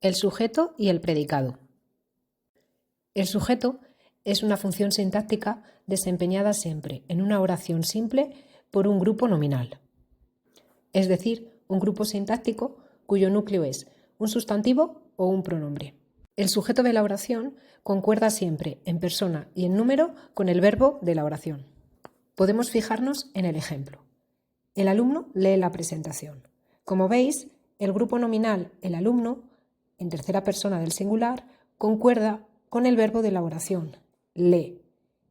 El sujeto y el predicado. El sujeto es una función sintáctica desempeñada siempre en una oración simple por un grupo nominal, es decir, un grupo sintáctico cuyo núcleo es un sustantivo o un pronombre. El sujeto de la oración concuerda siempre en persona y en número con el verbo de la oración. Podemos fijarnos en el ejemplo. El alumno lee la presentación. Como veis, el grupo nominal, el alumno, en tercera persona del singular, concuerda con el verbo de la oración, lee.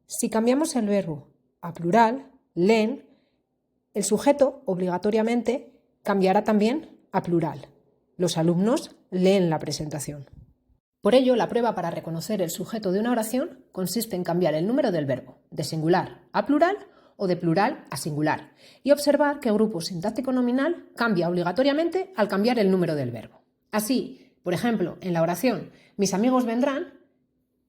Si cambiamos el verbo a plural, leen, el sujeto obligatoriamente cambiará también a plural. Los alumnos leen la presentación. Por ello, la prueba para reconocer el sujeto de una oración consiste en cambiar el número del verbo, de singular a plural o de plural a singular, y observar que el grupo sintáctico nominal cambia obligatoriamente al cambiar el número del verbo. Así, por ejemplo, en la oración mis amigos vendrán,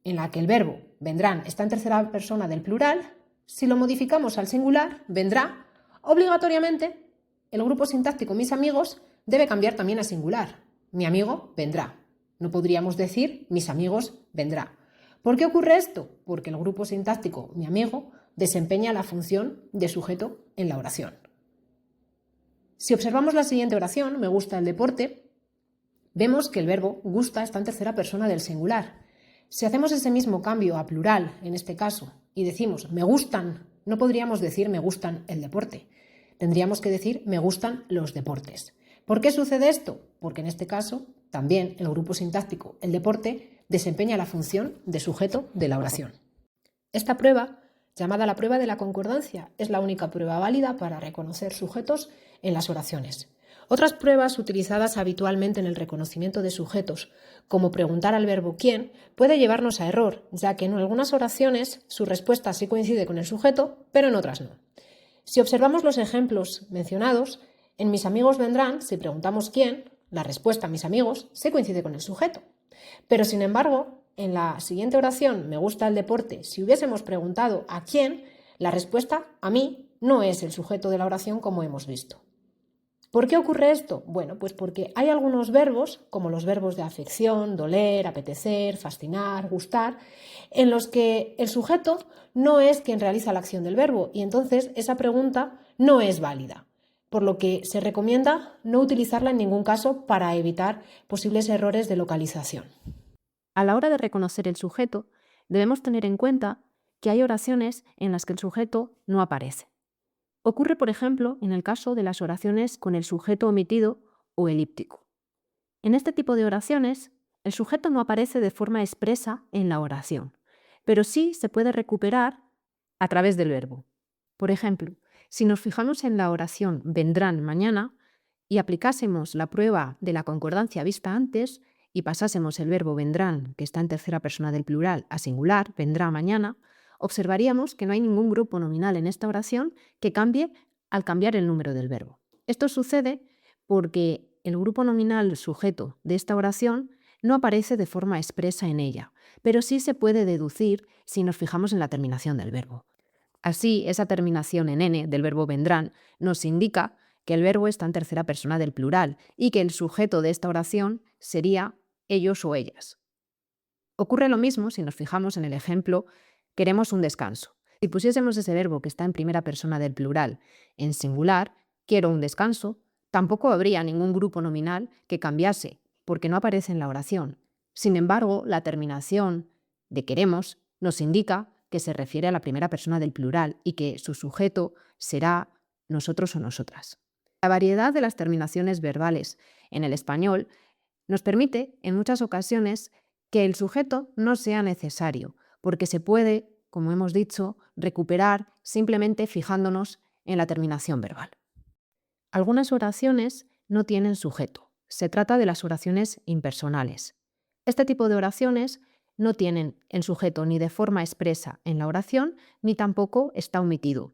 en la que el verbo vendrán está en tercera persona del plural, si lo modificamos al singular, vendrá, obligatoriamente el grupo sintáctico mis amigos debe cambiar también a singular. Mi amigo vendrá. No podríamos decir mis amigos vendrá. ¿Por qué ocurre esto? Porque el grupo sintáctico mi amigo desempeña la función de sujeto en la oración. Si observamos la siguiente oración, me gusta el deporte, vemos que el verbo gusta está en tercera persona del singular. Si hacemos ese mismo cambio a plural, en este caso, y decimos me gustan, no podríamos decir me gustan el deporte. Tendríamos que decir me gustan los deportes. ¿Por qué sucede esto? Porque en este caso también el grupo sintáctico, el deporte, desempeña la función de sujeto de la oración. Esta prueba, llamada la prueba de la concordancia, es la única prueba válida para reconocer sujetos en las oraciones. Otras pruebas utilizadas habitualmente en el reconocimiento de sujetos, como preguntar al verbo quién, puede llevarnos a error, ya que en algunas oraciones su respuesta sí coincide con el sujeto, pero en otras no. Si observamos los ejemplos mencionados, en mis amigos vendrán, si preguntamos quién, la respuesta mis amigos sí coincide con el sujeto. Pero sin embargo, en la siguiente oración, me gusta el deporte, si hubiésemos preguntado a quién, la respuesta a mí no es el sujeto de la oración como hemos visto. ¿Por qué ocurre esto? Bueno, pues porque hay algunos verbos, como los verbos de afección, doler, apetecer, fascinar, gustar, en los que el sujeto no es quien realiza la acción del verbo y entonces esa pregunta no es válida, por lo que se recomienda no utilizarla en ningún caso para evitar posibles errores de localización. A la hora de reconocer el sujeto, debemos tener en cuenta que hay oraciones en las que el sujeto no aparece. Ocurre, por ejemplo, en el caso de las oraciones con el sujeto omitido o elíptico. En este tipo de oraciones, el sujeto no aparece de forma expresa en la oración, pero sí se puede recuperar a través del verbo. Por ejemplo, si nos fijamos en la oración vendrán mañana y aplicásemos la prueba de la concordancia vista antes y pasásemos el verbo vendrán, que está en tercera persona del plural, a singular, vendrá mañana, observaríamos que no hay ningún grupo nominal en esta oración que cambie al cambiar el número del verbo. Esto sucede porque el grupo nominal sujeto de esta oración no aparece de forma expresa en ella, pero sí se puede deducir si nos fijamos en la terminación del verbo. Así, esa terminación en n del verbo vendrán nos indica que el verbo está en tercera persona del plural y que el sujeto de esta oración sería ellos o ellas. Ocurre lo mismo si nos fijamos en el ejemplo queremos un descanso. Si pusiésemos ese verbo que está en primera persona del plural en singular, quiero un descanso, tampoco habría ningún grupo nominal que cambiase, porque no aparece en la oración. Sin embargo, la terminación de queremos nos indica que se refiere a la primera persona del plural y que su sujeto será nosotros o nosotras. La variedad de las terminaciones verbales en el español nos permite, en muchas ocasiones, que el sujeto no sea necesario, porque se puede, como hemos dicho, recuperar simplemente fijándonos en la terminación verbal. Algunas oraciones no tienen sujeto. Se trata de las oraciones impersonales. Este tipo de oraciones no tienen el sujeto ni de forma expresa en la oración, ni tampoco está omitido.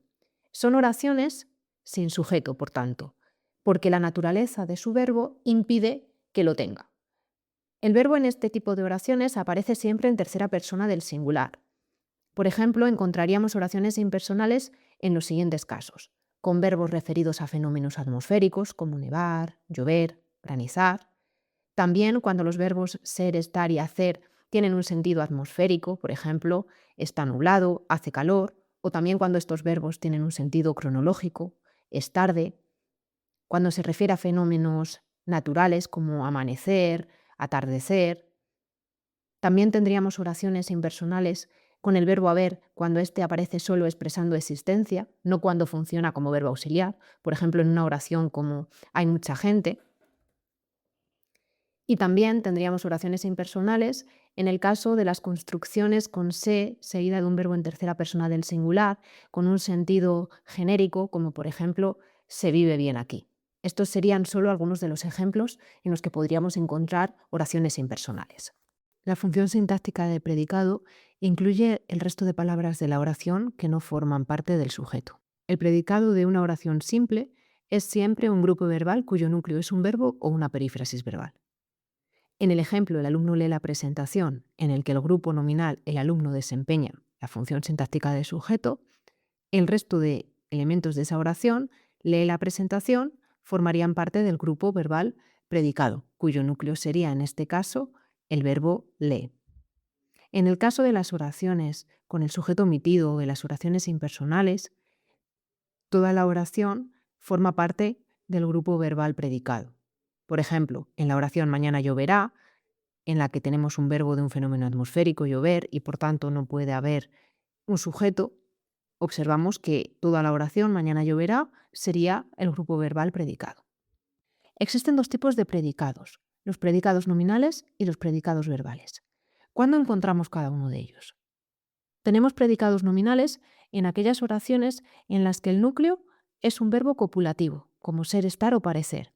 Son oraciones sin sujeto, por tanto, porque la naturaleza de su verbo impide que lo tenga. El verbo en este tipo de oraciones aparece siempre en tercera persona del singular. Por ejemplo, encontraríamos oraciones impersonales en los siguientes casos, con verbos referidos a fenómenos atmosféricos como nevar, llover, granizar, También cuando los verbos ser, estar y hacer tienen un sentido atmosférico, por ejemplo, está nublado, hace calor, o también cuando estos verbos tienen un sentido cronológico, es tarde, cuando se refiere a fenómenos naturales como amanecer, atardecer. También tendríamos oraciones impersonales con el verbo haber cuando éste aparece solo expresando existencia, no cuando funciona como verbo auxiliar, por ejemplo en una oración como hay mucha gente. Y también tendríamos oraciones impersonales en el caso de las construcciones con se seguida de un verbo en tercera persona del singular, con un sentido genérico, como por ejemplo, se vive bien aquí. Estos serían solo algunos de los ejemplos en los que podríamos encontrar oraciones impersonales. La función sintáctica de predicado incluye el resto de palabras de la oración que no forman parte del sujeto. El predicado de una oración simple es siempre un grupo verbal cuyo núcleo es un verbo o una perífrasis verbal. En el ejemplo, el alumno lee la presentación, en el que el grupo nominal, el alumno, desempeña la función sintáctica de sujeto, el resto de elementos de esa oración, lee la presentación, formarían parte del grupo verbal predicado, cuyo núcleo sería, en este caso, el verbo lee. En el caso de las oraciones con el sujeto omitido o de las oraciones impersonales, toda la oración forma parte del grupo verbal predicado. Por ejemplo, en la oración mañana lloverá, en la que tenemos un verbo de un fenómeno atmosférico, llover, y por tanto no puede haber un sujeto, observamos que toda la oración mañana lloverá sería el grupo verbal predicado. Existen dos tipos de predicados, los predicados nominales y los predicados verbales. ¿Cuándo encontramos cada uno de ellos? Tenemos predicados nominales en aquellas oraciones en las que el núcleo es un verbo copulativo, como ser, estar o parecer.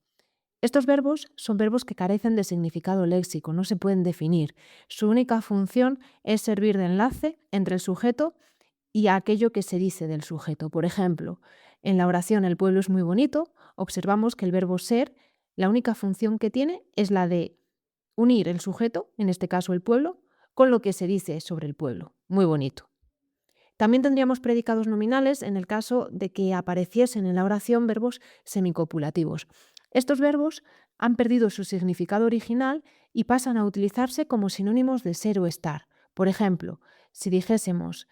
Estos verbos son verbos que carecen de significado léxico, no se pueden definir. Su única función es servir de enlace entre el sujeto y aquello que se dice del sujeto. Por ejemplo, en la oración el pueblo es muy bonito, observamos que el verbo ser, la única función que tiene es la de unir el sujeto, en este caso el pueblo, con lo que se dice sobre el pueblo. Muy bonito. También tendríamos predicados nominales en el caso de que apareciesen en la oración verbos semicopulativos. Estos verbos han perdido su significado original y pasan a utilizarse como sinónimos de ser o estar. Por ejemplo, si dijésemos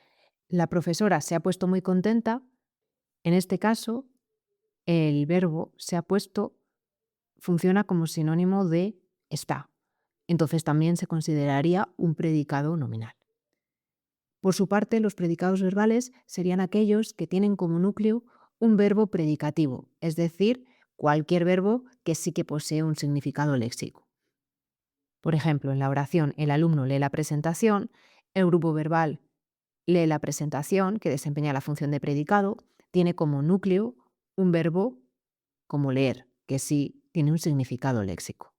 la profesora se ha puesto muy contenta, en este caso el verbo se ha puesto funciona como sinónimo de está. Entonces también se consideraría un predicado nominal. Por su parte, los predicados verbales serían aquellos que tienen como núcleo un verbo predicativo, es decir, cualquier verbo que sí que posee un significado léxico. Por ejemplo, en la oración el alumno lee la presentación, el grupo verbal lee la presentación, que desempeña la función de predicado, tiene como núcleo un verbo como leer, que sí tiene un significado léxico.